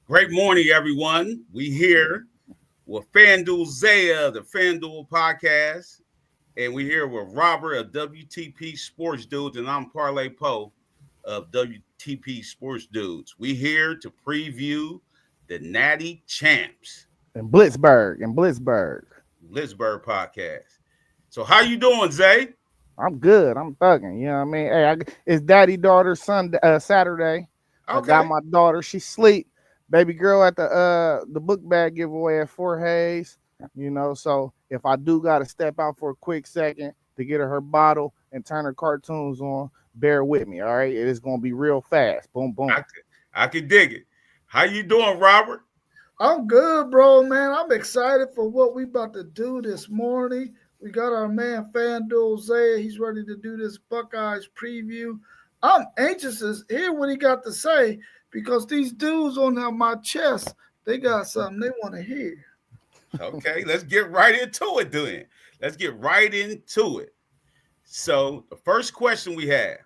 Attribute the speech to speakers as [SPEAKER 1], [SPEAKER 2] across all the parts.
[SPEAKER 1] Great morning, everyone. We here with FanDuel Zaya, the FanDuel podcast, and we here with Robert of WTP Sports Dudes, and I'm Parlay Poe of WTP Sports Dudes. We here to preview the Natty Champs
[SPEAKER 2] and Blitzburg.
[SPEAKER 1] Blitzburg podcast. So, how you doing, Zay?
[SPEAKER 2] I'm good. I'm thugging. You know what I mean? It's daddy daughter Sunday, Saturday. I got
[SPEAKER 1] Okay,
[SPEAKER 2] my daughter. She sleep. Baby girl at the book bag giveaway at Fort Hayes. So if I do got to step out for a quick second to get her bottle and turn her cartoons on, bear with me. All right, it is gonna be real fast. Boom,
[SPEAKER 1] I
[SPEAKER 2] boom.
[SPEAKER 1] could, I could dig it. How you doing, Robert?
[SPEAKER 3] I'm good, bro, man. I'm excited for what we about to do this morning. We got our man FanDuel Zay. He's ready to do this Buckeyes preview. I'm anxious to hear what he got to say because these dudes on my chest, they got something they want to hear.
[SPEAKER 1] Okay, let's get right into it then. Let's get right into it. So the first question we have: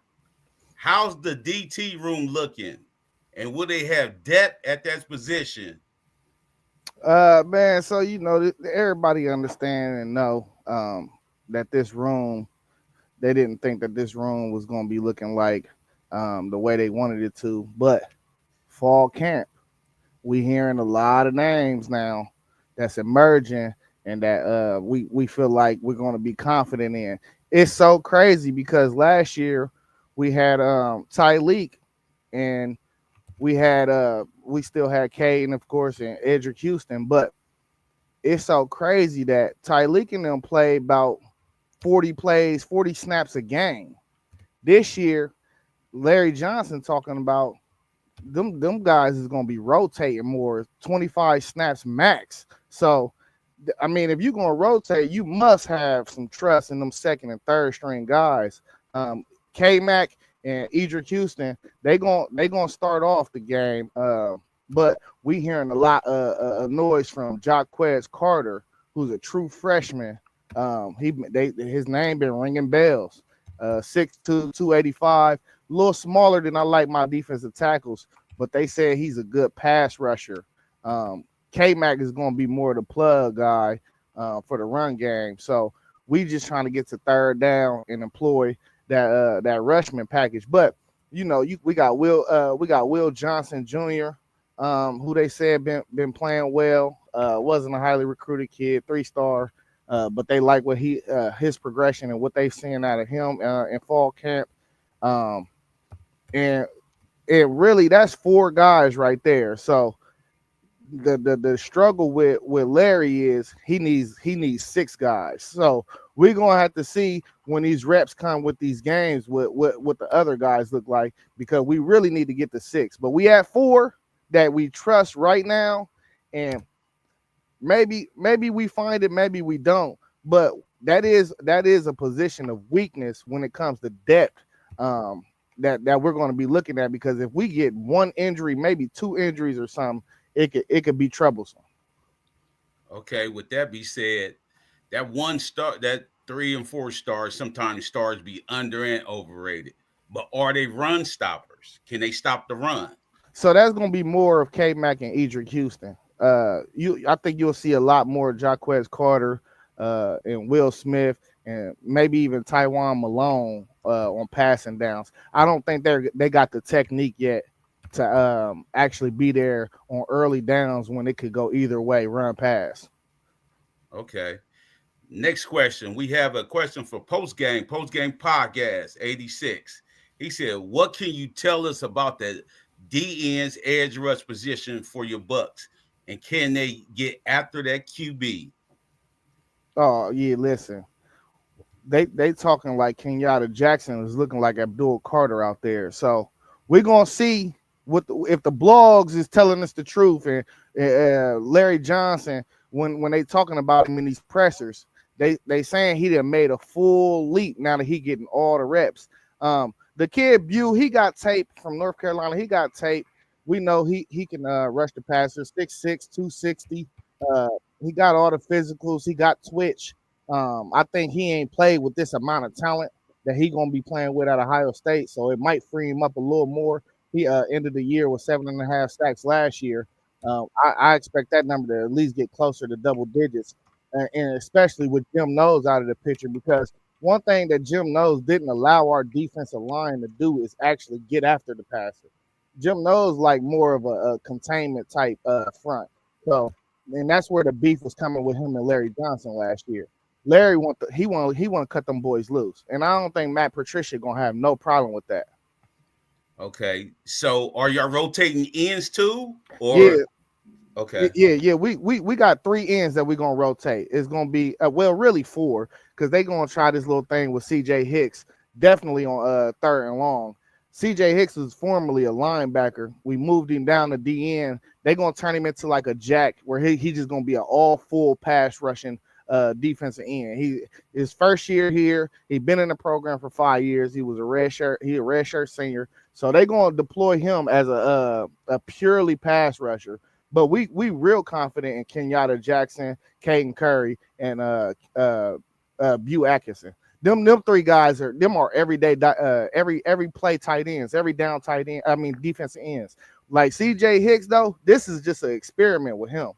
[SPEAKER 1] how's the DT room looking, and will they have depth at that position?
[SPEAKER 2] Man. So everybody understand and know that this room they didn't think that this room was going to be looking like the way they wanted it to. But fall camp, we hearing a lot of names now that's emerging and that we feel like we're going to be confident in. It's so crazy because last year we had Tyleek and we still had Caden, of course, and Edric Houston, but it's so crazy that Tyleek and them play about 40 plays, 40 snaps a game. This year, Larry Johnson talking about them guys is gonna be rotating more, 25 snaps max. So I mean, if you're gonna rotate, you must have some trust in them second and third string guys. K Mac and Edric Houston, they gonna start off the game. But we hearing a lot of noise from Jaquez Carter, who's a true freshman. His name been ringing bells. 6'2", 285, a little smaller than I like my defensive tackles, but they said he's a good pass rusher. K Mac is going to be more the plug guy for the run game. So we just trying to get to third down and employ that rushman package. But we got Will Johnson Jr., who they said been playing well. Wasn't a highly recruited kid, 3-star. But they like what his progression and what they've seen out of him in fall camp. Um, and it really that's 4 guys right there. So the struggle with Larry is he needs 6 guys. So we're gonna have to see when these reps come with these games what the other guys look like, because we really need to get to 6. But we have 4 that we trust right now, and maybe we find it, maybe we don't. But that is a position of weakness when it comes to depth. That we're going to be looking at, because if we get one injury, maybe 2 injuries or something, it could be troublesome.
[SPEAKER 1] Okay, with that be said, that one star, that 3 and 4 stars, sometimes stars be under and overrated. But are they run stoppers? Can they stop the run?
[SPEAKER 2] So that's going to be more of K Mac and Edric Houston. I think you'll see a lot more Jaquez Carter, and Will Smith, and maybe even Taiwan Malone on passing downs. I don't think they got the technique yet to actually be there on early downs when it could go either way, run pass.
[SPEAKER 1] Okay. Next question. We have a question for Postgame Podcast 86. He said, what can you tell us about the DN's edge rush position for your Bucks? And can they get after that QB?
[SPEAKER 2] Oh yeah, listen, they talking like Kenyatta Jackson is looking like Abdul Carter out there. So we're gonna see if the blogs is telling us the truth, and Larry Johnson, when they talking about him in these pressers, they saying he done made a full leap now that he getting all the reps. The kid Bew, he got tape from North Carolina. He got tape. We know he can rush the passer, 6'6", 260. Uh, he got all the physicals. He got twitch. I think he ain't played with this amount of talent that he gonna be playing with at Ohio State, so it might free him up a little more. He ended the year with 7.5 sacks last year. I expect that number to at least get closer to double digits, and especially with Jim Knowles out of the picture, because one thing that Jim Knowles didn't allow our defensive line to do is actually get after the passer. Jim Knowles like more of a containment type front. So, and that's where the beef was coming with him and Larry Johnson last year. Larry want to cut them boys loose, and I don't think Matt Patricia gonna have no problem with that.
[SPEAKER 1] Okay, so are y'all rotating ends too, or
[SPEAKER 2] Yeah,
[SPEAKER 1] okay?
[SPEAKER 2] yeah. We got 3 ends that we're gonna rotate. It's gonna be well, really 4, because they gonna try this little thing with CJ Hicks, definitely on 3rd and long. CJ Hicks was formerly a linebacker. We moved him down to DN. They gonna turn him into like a jack, where he just gonna be an all full pass rushing defensive end. His first year here, he been in the program for 5 years. He was a red shirt senior. So they gonna deploy him as a purely pass rusher. But we real confident in Kenyatta Jackson, Caden Curry, and Bu Atkinson. Them 3 guys are everyday every play tight ends, every down tight end. I mean defensive ends. Like CJ Hicks though, this is just an experiment with him.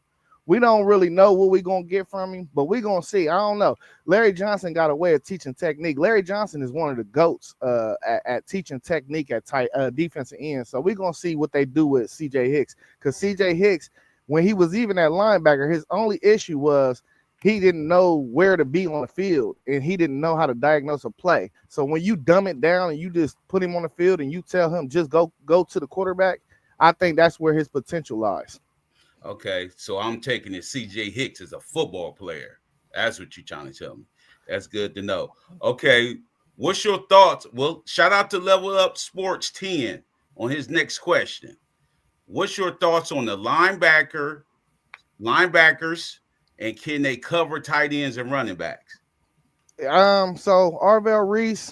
[SPEAKER 2] We don't really know what we're gonna get from him, but we're gonna see. I don't know. Larry Johnson got a way of teaching technique. Larry Johnson is one of the GOATs at teaching technique at tight defensive end. So we're gonna see what they do with CJ Hicks. Because CJ Hicks, when he was even at linebacker, his only issue was he didn't know where to be on the field, and he didn't know how to diagnose a play. So when you dumb it down and you just put him on the field and you tell him just go to the quarterback, I think that's where his potential lies.
[SPEAKER 1] Okay, so I'm taking it CJ Hicks is a football player. That's what you're trying to tell me. That's good to know. Okay, what's your thoughts? Well, shout out to Level Up Sports 10 on his next question. What's your thoughts on the linebackers, and can they cover tight ends and running backs?
[SPEAKER 2] So Arvell Reese,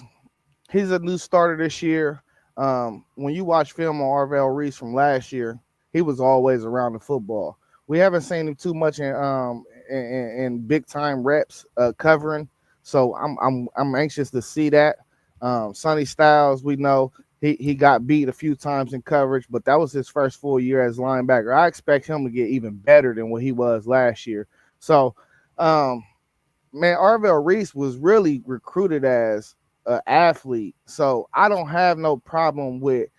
[SPEAKER 2] he's a new starter this year. When you watch film on Arvell Reese from last year, he was always around the football. We haven't seen him too much in big time reps covering. So I'm anxious to see that. Sonny Styles, we know he got beat a few times in coverage, but that was his first full year as linebacker. I expect him to get even better than what he was last year. So, man, Arvell Reese was really recruited as an athlete. So I don't have no problem with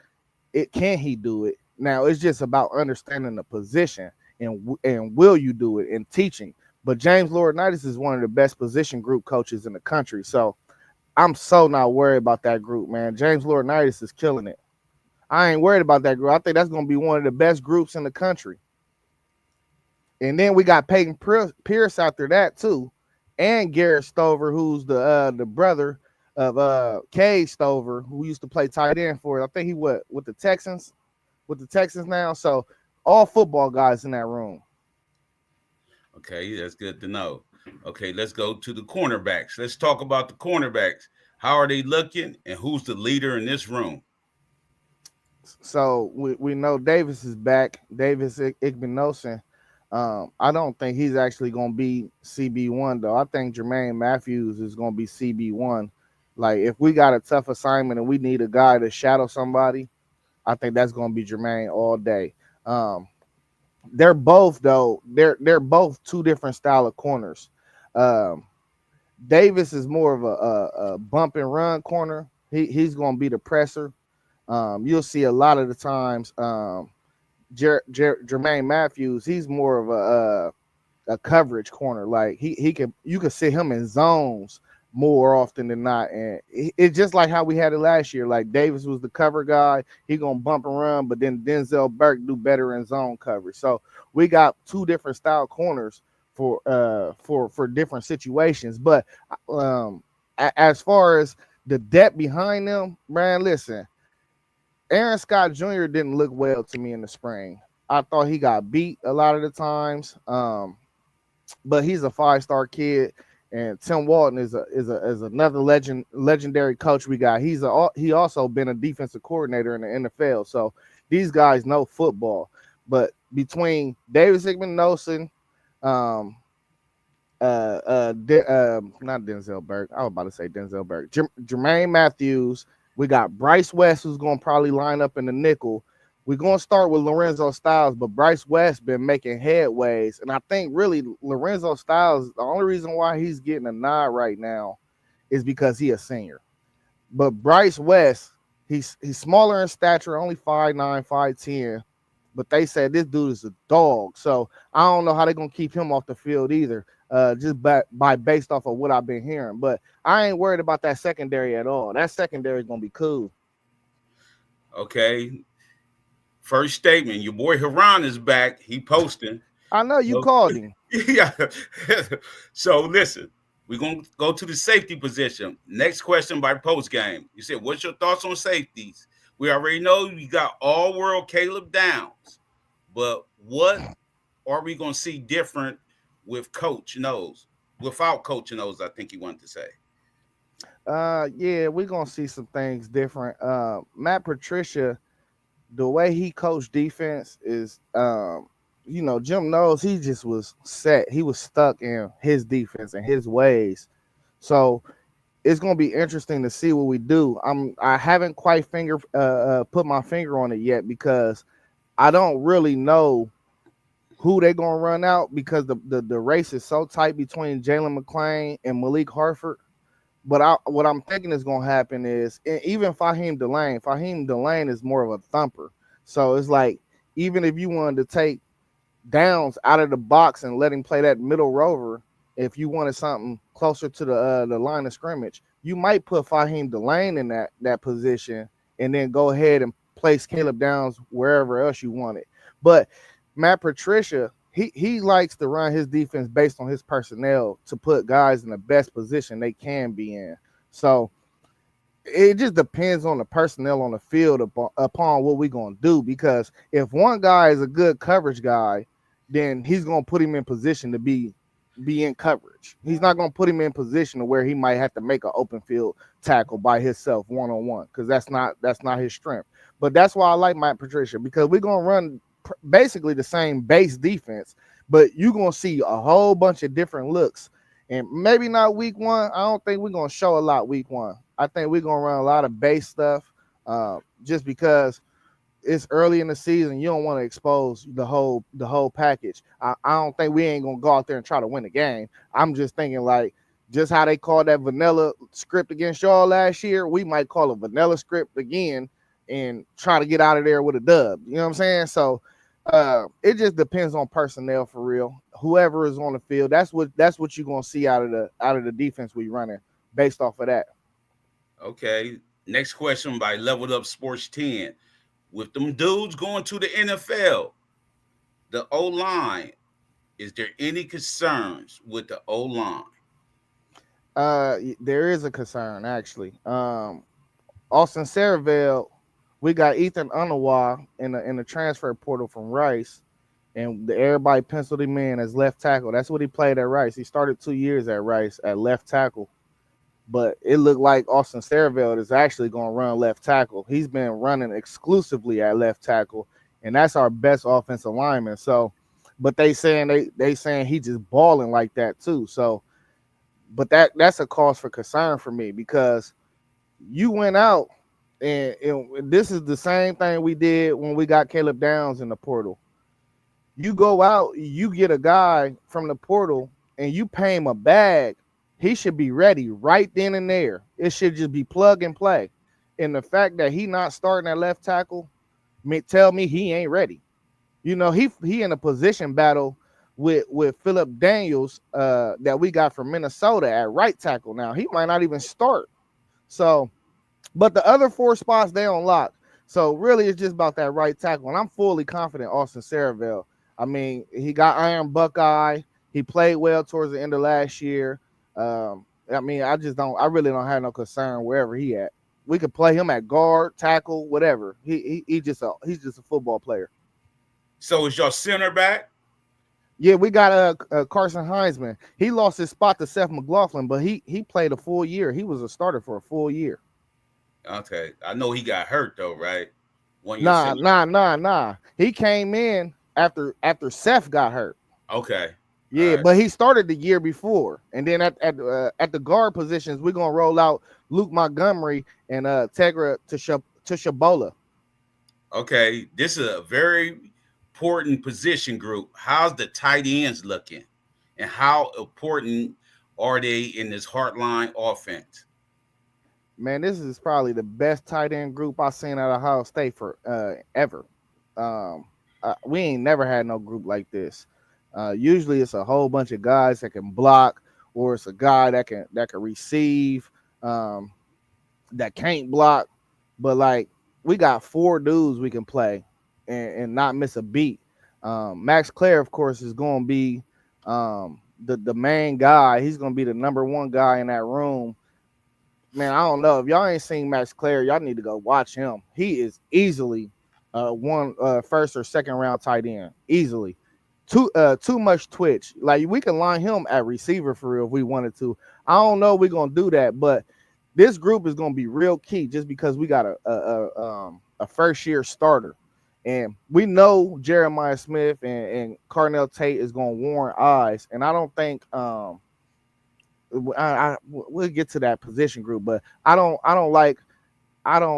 [SPEAKER 2] it. Can he do it? Now it's just about understanding the position and will you do it and teaching. But James Laurinaitis is one of the best position group coaches in the country. So I'm so not worried about that group, man. James Laurinaitis is killing it. I ain't worried about that group. I think that's going to be one of the best groups in the country. And then we got Peyton Pierce after that too, and Garrett Stover, who's the brother of Cade Stover, who used to play tight end for it. I think he with the Texans now. So all football guys in that room.
[SPEAKER 1] Okay, that's good to know. Okay, let's go to the cornerbacks. Let's talk about the cornerbacks. How are they looking, and who's the leader in this room?
[SPEAKER 2] So we know Davis is back. Davis Igbinosun. I don't think he's actually going to be CB1 though. I think Jermaine Matthews is going to be CB1. Like if we got a tough assignment and we need a guy to shadow somebody, I think that's going to be Jermaine all day. They're both though. They're both 2 different style of corners. Davis is more of a bump and run corner. He's going to be the presser. You'll see a lot of the times. Jermaine Matthews, he's more of a coverage corner. Like you can see him in zones more often than not, and it's just like how we had it last year. Like Davis was the cover guy, he gonna bump and run, but then Denzel Burke do better in zone coverage. So we got 2 different style corners for different situations. But as far as the depth behind them, man, listen. Aaron Scott Jr. didn't look well to me in the spring. I thought he got beat a lot of the times, but he's a 5-star kid, and Tim Walton is another legendary coach we got. He also been a defensive coordinator in the NFL, so these guys know football. But between Davis Igbinosun, not Denzel Burke, I was about to say Denzel Burke, Jermaine Matthews. We got Bryce West, who's going to probably line up in the nickel. We're going to start with Lorenzo Styles, but Bryce West been making headways. And I think really Lorenzo Styles, the only reason why he's getting a nod right now is because he a senior. But Bryce West, he's smaller in stature, only 5'9", 5'10", but they said this dude is a dog. So I don't know how they're going to keep him off the field either, just by based off of what I've been hearing. But I ain't worried about that secondary at all. That secondary is going to be cool.
[SPEAKER 1] Okay. First statement, your boy Haran is back. He posting.
[SPEAKER 2] I know you called him.
[SPEAKER 1] Yeah. So listen, we're going to go to the safety position. Next question by post game. You said, what's your thoughts on safeties? We already know you got all-world Caleb Downs, but what are we going to see different with Coach Knowles? Without Coach Knowles, I think he wanted to say.
[SPEAKER 2] Yeah, we're going to see some things different. Matt Patricia, the way he coached defense is, Jim Knowles, he just was set. He was stuck in his defense and his ways. So it's going to be interesting to see what we do. I haven't quite put my finger on it yet because I don't really know who they're going to run out because the race is so tight between Jalen McClain and Malik Hartford. But what I'm thinking is going to happen is even Fahim Delane is more of a thumper. So it's like, even if you wanted to take Downs out of the box and let him play that middle rover, if you wanted something closer to the line of scrimmage, you might put Fahim Delane in that position and then go ahead and place Caleb Downs wherever else you want it. But Matt Patricia, he likes to run his defense based on his personnel to put guys in the best position they can be in. So it just depends on the personnel on the field upon what we're going to do, because if one guy is a good coverage guy, then he's going to put him in position to be in coverage. He's not going to put him in position to where he might have to make an open field tackle by himself one-on-one, because that's not his strength. But that's why I like Matt Patricia, because we're going to run basically the same base defense, but you're going to see a whole bunch of different looks. And maybe not week one. I don't think we're going to show a lot week one. I think we're going to run a lot of base stuff just because it's early in the season. You don't want to expose the whole package. I don't think we ain't going to go out there and try to win a game. I'm just thinking like just how they called that vanilla script against y'all last year, we might call a vanilla script again and try to get out of there with a dub. You know what I'm saying? So it just depends on personnel for real. Whoever is on the field, that's what you're gonna see out of the defense we running based off of that.
[SPEAKER 1] Okay. Next question by Leveled Up Sports 10. With them dudes going to the NFL, the O-line, is there any concerns with the O-line?
[SPEAKER 2] There is a concern actually. Austin Saraville, we got Ethan Unawa in the transfer portal from Rice, and everybody penciled him in as left tackle. That's what he played at Rice. He started 2 years at Rice at left tackle, but it looked like Austin Saraville is actually going to run left tackle. He's been running exclusively at left tackle, and that's our best offensive lineman. So, but they saying he just balling like that too. So, but that's a cause for concern for me, because you went out. And this is the same thing we did when we got Caleb Downs in the portal. You go out, you get a guy from the portal, and you pay him a bag. He should be ready right then and there. It should just be plug and play. And the fact that he not starting at left tackle, tell me he ain't ready. You know, he in a position battle with Philip Daniels that we got from Minnesota at right tackle. Now he might not even start. So. But the other 4 spots, they on lock. So really, it's just about that right tackle. And I'm fully confident Austin Saraville. I mean, he got Iron Buckeye. He played well towards the end of last year. I mean, I really don't have no concern wherever he at. We could play him at guard, tackle, whatever. He's just a football player.
[SPEAKER 1] So is your center back?
[SPEAKER 2] Yeah, we got Carson Hinesman. He lost his spot to Seth McLaughlin, but he played a full year. He was a starter for a full year.
[SPEAKER 1] Okay, I know he got hurt though, right?
[SPEAKER 2] Nah. He came in after Seth got hurt.
[SPEAKER 1] Okay.
[SPEAKER 2] Yeah, right. But he started the year before, and then at the guard positions, we're gonna roll out Luke Montgomery and Tegra Tshabola.
[SPEAKER 1] Okay, this is a very important position group. How's the tight ends looking, and how important are they in this hardline offense?
[SPEAKER 2] Man, this is probably the best tight end group I've seen at Ohio State for ever. Um, we ain't never had no group like this. Usually, it's a whole bunch of guys that can block, or it's a guy that can receive, um, that can't block. But like, we got four dudes we can play and not miss a beat. Max Clare, of course, is going to be the main guy. He's going to be the number one guy in that room. Man, I don't know if y'all ain't seen Max Clare, y'all need to go watch him. He is easily one first or second round tight end, easily. Too much twitch. Like, we can line him at receiver for real if we wanted to. I don't know if we're gonna do that, but this group is gonna be real key just because we got a first year starter, and we know Jeremiah Smith and Carnell Tate is gonna warrant eyes, and I don't think we'll get to that position group, but I don't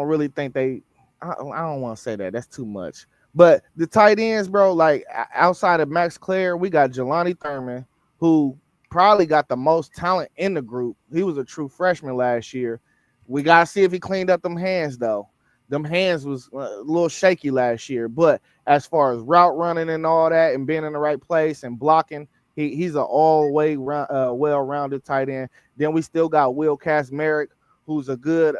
[SPEAKER 2] really think I don't want to say that. That's too much. But the tight ends, bro, like outside of Max Clare, we got Jelani Thurman, who probably got the most talent in the group. He was a true freshman last year. We got to see if he cleaned up them hands, though. Them hands was a little shaky last year. But as far as route running and all that and being in the right place and blocking, he's an all-way well-rounded tight end. Then we still got Will Kazmarek, who's a good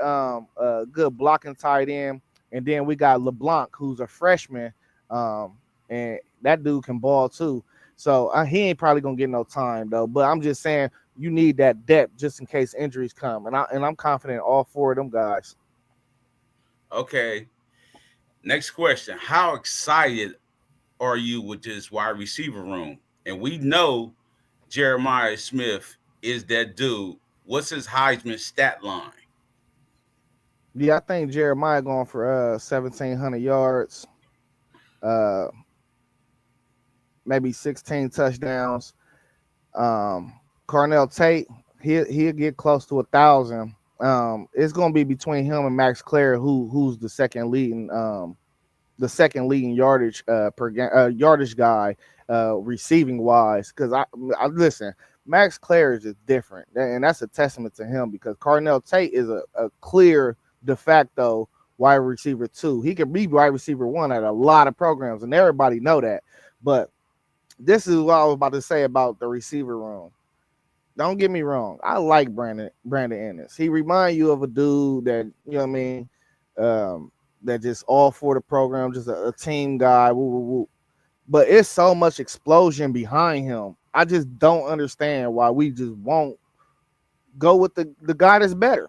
[SPEAKER 2] blocking tight end. And then we got LeBlanc, who's a freshman, and that dude can ball too. So he ain't probably gonna get no time though. But I'm just saying you need that depth just in case injuries come, and I'm confident in all four of them guys.
[SPEAKER 1] Okay. Next question: how excited are you with this wide receiver room? And we know Jeremiah Smith is that dude. What's his Heisman stat line?
[SPEAKER 2] Yeah, I think Jeremiah going for 1,700 yards, uh, maybe 16 touchdowns. Carnell Tate, he'll get close to 1,000. It's gonna be between him and Max Clare, who's the second leading yardage yardage guy receiving wise. Because I listen, Max Clare is just different, and that's a testament to him because Carnell Tate is a clear de facto wide receiver 2. He can be wide receiver 1 at a lot of programs, and everybody know that. But this is what I was about to say about the receiver room. Don't get me wrong. I like Brandon Ennis. He remind you of a dude that, you know what I mean, that just all for the program, just a team guy. Woo, woo, woo. But it's so much explosion behind him. I just don't understand why we just won't go with the guy that's better.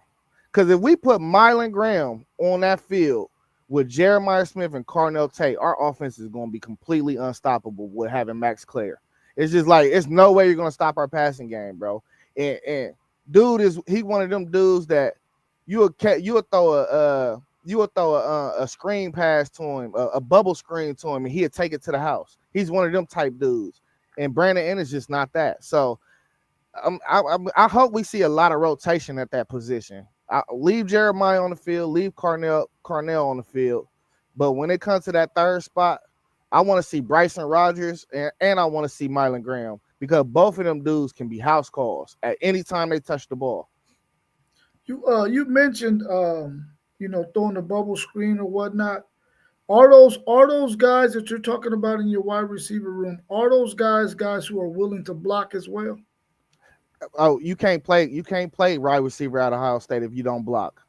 [SPEAKER 2] Because if we put Mylan Graham on that field with Jeremiah Smith and Carnell Tate, our offense is going to be completely unstoppable with having Max Clare. It's just like, it's no way you're going to stop our passing game, bro. And dude he one of them dudes that you would throw a screen pass to him, a bubble screen to him, and he'd take it to the house. He's one of them type dudes. And Brandon Ennis is just not that. So I hope we see a lot of rotation at that position. Leave Jeremiah on the field, leave Carnell on the field. But when it comes to that third spot, I want to see Bryson Rogers and I want to see Mylan Graham, because both of them dudes can be house calls at any time they touch the ball.
[SPEAKER 3] You mentioned throwing the bubble screen or whatnot. Are those guys that you're talking about in your wide receiver room? Are those guys who are willing to block as well?
[SPEAKER 2] Oh, you can't play wide receiver at Ohio State if you don't block.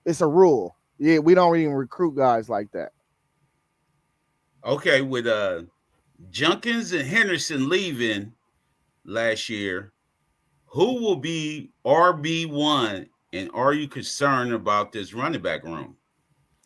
[SPEAKER 2] It's a rule. Yeah, we don't even recruit guys like that.
[SPEAKER 1] Okay, with Junkins and Henderson leaving last year, who will be RB1, and are you concerned about this running back room?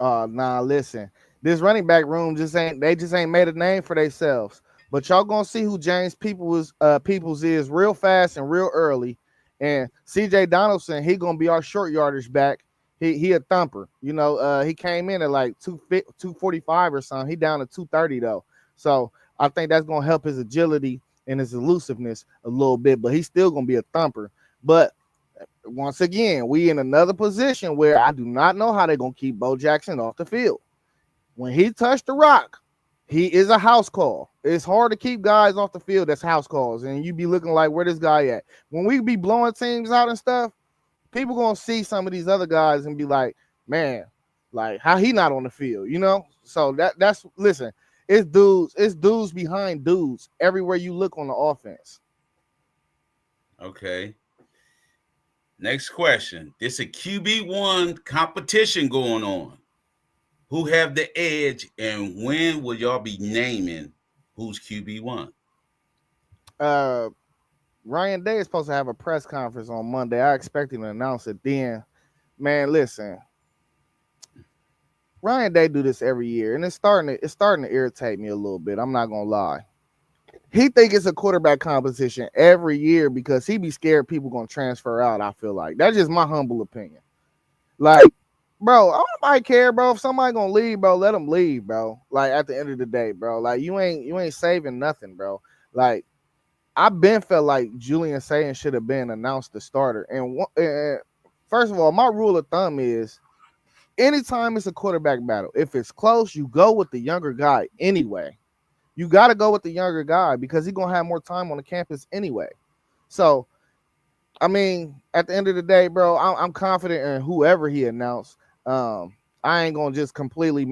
[SPEAKER 2] Nah, listen. This running back room just ain't made a name for themselves. But y'all gonna see who James Peoples is real fast and real early. And CJ Donaldson, he gonna be our short yardage back. He a thumper. He came in at like 245 or something. He down to 230 though. So I think that's gonna help his agility and his elusiveness a little bit, but he's still gonna be a thumper. But once again, we in another position where I do not know how they're gonna keep Bo Jackson off the field. When he touched the rock, he is a house call. It's hard to keep guys off the field that's house calls, and you be looking like, where this guy at? When we be blowing teams out and stuff, people gonna see some of these other guys and be like, man, like how he not on the field, you know? So that's listen, it's dudes behind dudes everywhere you look on the offense.
[SPEAKER 1] Okay. Next question. There's a QB1 competition going on. Who have the edge, and when will y'all be naming who's QB1?
[SPEAKER 2] Ryan Day is supposed to have a press conference on Monday. I expect him to announce it then. Man, listen. Ryan Day do this every year, and it's starting to irritate me a little bit. I'm not gonna lie. He think it's a quarterback competition every year because he be scared people gonna transfer out. I feel like that's just my humble opinion. Like, bro, I don't nobody care, bro. If somebody gonna leave, bro, let them leave, bro. Like at the end of the day, bro. Like you ain't saving nothing, bro. Like I've been felt like Julian Sayin should have been announced the starter. And first of all, my rule of thumb is anytime it's a quarterback battle, if it's close, you go with the younger guy anyway. You got to go with the younger guy because he's going to have more time on the campus anyway. So, I mean, at the end of the day, bro, I'm confident in whoever he announced. I ain't going to just completely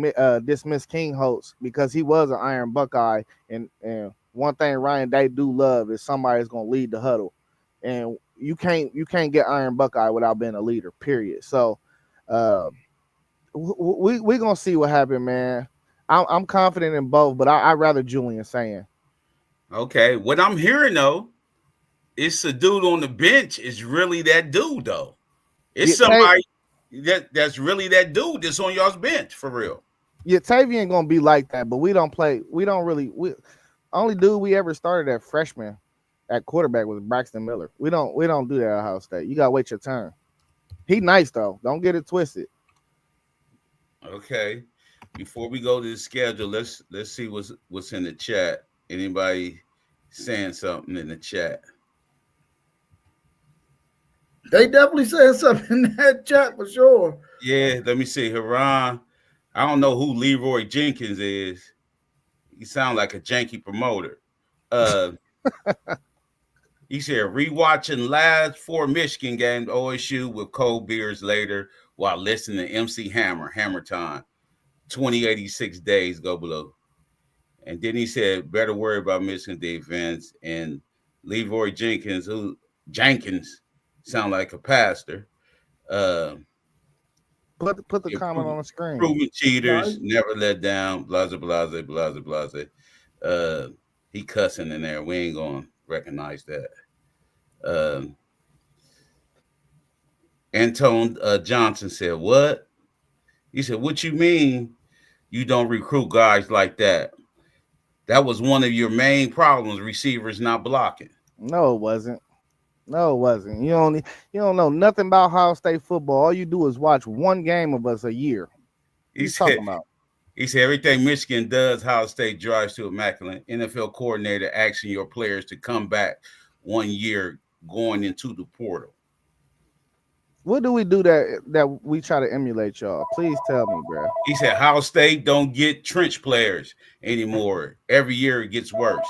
[SPEAKER 2] dismiss King Holtz because he was an Iron Buckeye. And one thing Ryan Day do love is somebody's going to lead the huddle. And you can't get Iron Buckeye without being a leader, period. So, we're going to see what happens, man. I'm confident in both, but I'd rather Julian Sayin.
[SPEAKER 1] Okay. What I'm hearing, though, it's a dude on the bench is really that dude, though. It's somebody that's really that dude that's on y'all's bench, for real.
[SPEAKER 2] Yeah, Tavy ain't going to be like that, but we only dude we ever started at freshman at quarterback was Braxton Miller. We don't do that at Ohio State. You got to wait your turn. He nice, though. Don't get it twisted.
[SPEAKER 1] Okay. Before we go to the schedule, let's see what's in the chat. Anybody saying something in the chat?
[SPEAKER 3] They definitely saying something in that chat for sure.
[SPEAKER 1] Yeah, let me see. Haran, I don't know who Leroy Jenkins is. He sounds like a janky promoter. He said rewatching last 4 Michigan games, OSU with cold beers later while listening to MC Hammer Time. 2086 days go below. And then he said, better worry about Michigan defense. And Leroy Jenkins sound like a pastor.
[SPEAKER 2] Put the comment on the screen.
[SPEAKER 1] Proven cheaters, never let down, blase. He cussing in there. We ain't going to recognize that. Antone Johnson said, what? He said, what you mean you don't recruit guys like that? That was one of your main problems, receivers not blocking.
[SPEAKER 2] No, it wasn't. You don't know nothing about Ohio State football. All you do is watch one game of us a year. He's talking about.
[SPEAKER 1] He said everything Michigan does, Ohio State drives to immaculate. NFL coordinator asking your players to come back 1 year going into the portal.
[SPEAKER 2] What do we do that we try to emulate y'all? Please tell me, bro.
[SPEAKER 1] He said Ohio State don't get trench players anymore. Every year it gets worse.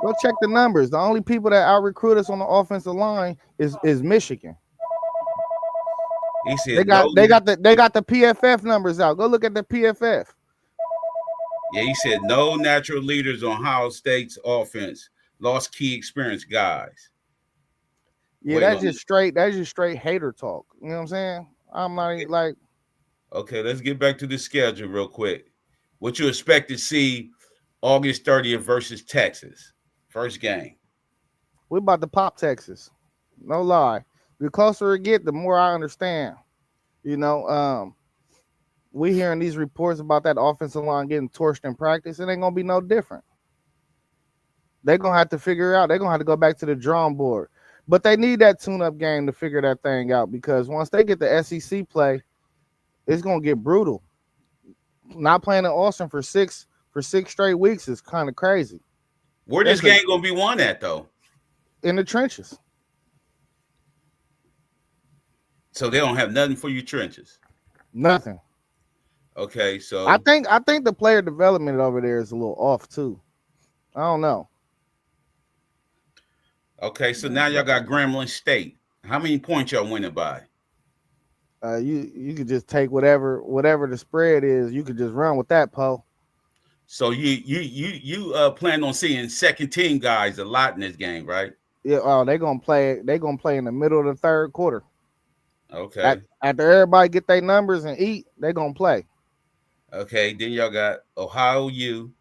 [SPEAKER 2] Go check the numbers. The only people that out recruit us on the offensive line is Michigan.
[SPEAKER 1] He said
[SPEAKER 2] they got the PFF numbers out. Go look at the PFF.
[SPEAKER 1] Yeah, he said no natural leaders on Ohio State's offense. Lost key experience guys.
[SPEAKER 2] Yeah, that's just straight hater talk. You know what I'm saying? I'm not like.
[SPEAKER 1] Okay, let's get back to the schedule real quick. What you expect to see August 30th versus Texas? First game.
[SPEAKER 2] We're about to pop Texas. No lie. The closer it get, the more I understand. You know, we hearing these reports about that offensive line getting torched in practice. It ain't gonna be no different. They're gonna have to figure it out. They're gonna have to go back to the drawing board. But they need that tune-up game to figure that thing out because once they get the SEC play, it's gonna get brutal. Not playing in Austin for six straight weeks is kind of crazy.
[SPEAKER 1] Where this game gonna be won at though?
[SPEAKER 2] In the trenches.
[SPEAKER 1] So they don't have nothing for you trenches.
[SPEAKER 2] Nothing.
[SPEAKER 1] Okay, so
[SPEAKER 2] I think the player development over there is a little off too. I don't know.
[SPEAKER 1] so now y'all got Grambling State. How many points y'all winning by?
[SPEAKER 2] You could just take whatever the spread is. You could just run with that, Poe.
[SPEAKER 1] So you plan on seeing second team guys a lot in this game, right?
[SPEAKER 2] Yeah. Oh, they gonna play. They gonna play in the middle of the third quarter.
[SPEAKER 1] Okay.
[SPEAKER 2] After everybody get their numbers and eat, they gonna play.
[SPEAKER 1] Okay. Then y'all got Ohio U.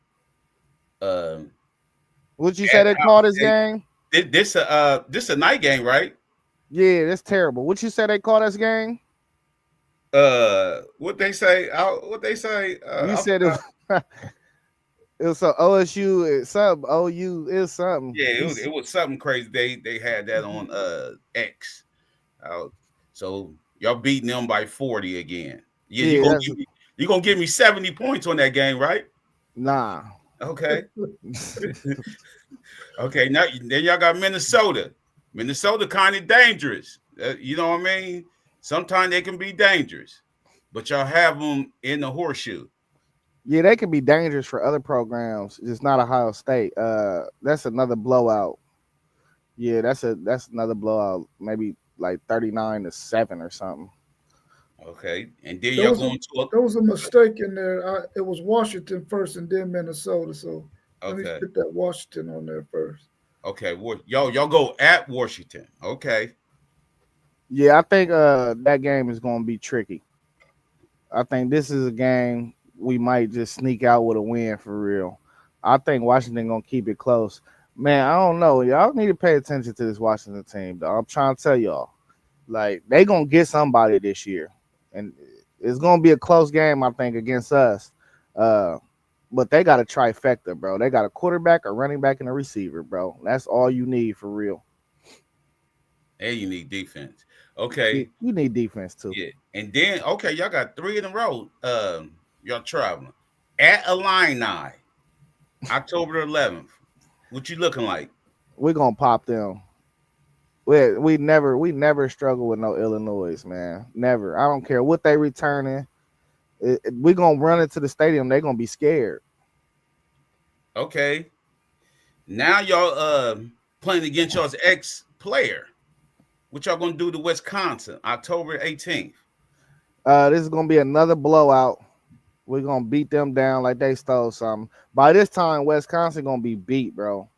[SPEAKER 2] Would you say
[SPEAKER 1] At
[SPEAKER 2] they
[SPEAKER 1] Coppin
[SPEAKER 2] call this
[SPEAKER 1] State.
[SPEAKER 2] game?
[SPEAKER 1] This a night game, right?
[SPEAKER 2] Yeah, that's terrible. Would you say they call this game?
[SPEAKER 1] What they say? What they say?
[SPEAKER 2] You said it was, it was so OSU. It's something. OU is something.
[SPEAKER 1] Yeah, it was something crazy. They had that on X. So y'all beating them by 40 again. Yeah, you gonna give me 70 points on that game, right?
[SPEAKER 2] Nah.
[SPEAKER 1] Okay. Okay. Now then y'all got Minnesota. Minnesota kind of dangerous. You know what I mean? Sometimes they can be dangerous, but y'all have them in the horseshoe.
[SPEAKER 2] Yeah, they can be dangerous for other programs. It's not Ohio State. That's another blowout. Yeah, that's another blowout. Maybe like 39-7 or something.
[SPEAKER 1] Okay, and then y'all going to
[SPEAKER 3] there was a mistake in there. It was Washington first and then Minnesota. So let me put that Washington on there first.
[SPEAKER 1] Okay, y'all go at Washington. Okay.
[SPEAKER 2] Yeah, I think that game is going to be tricky. I think this is a game we might just sneak out with a win for real. I think Washington gonna keep it close. Man, I don't know. Y'all need to pay attention to this Washington team, though. I'm trying to tell y'all. Like, they gonna get somebody this year. And it's gonna be a close game, I think, against us. But they got a trifecta, bro. They got a quarterback, a running back, and a receiver, bro. That's all you need for real.
[SPEAKER 1] And you need defense. Okay.
[SPEAKER 2] You need defense too.
[SPEAKER 1] Yeah. And then y'all got 3 in a row. Y'all traveling. At Illini, October 11th. What you looking like?
[SPEAKER 2] We're gonna pop them. We never struggle with no Illinois, man. Never. I don't care what they returning. We're gonna run into the stadium. They're gonna be scared.
[SPEAKER 1] Okay. Now y'all playing against y'all's ex-player. What y'all gonna do to Wisconsin, October 18th?
[SPEAKER 2] This is gonna be another blowout. We're gonna beat them down like they stole something. By this time, Wisconsin gonna be beat, bro.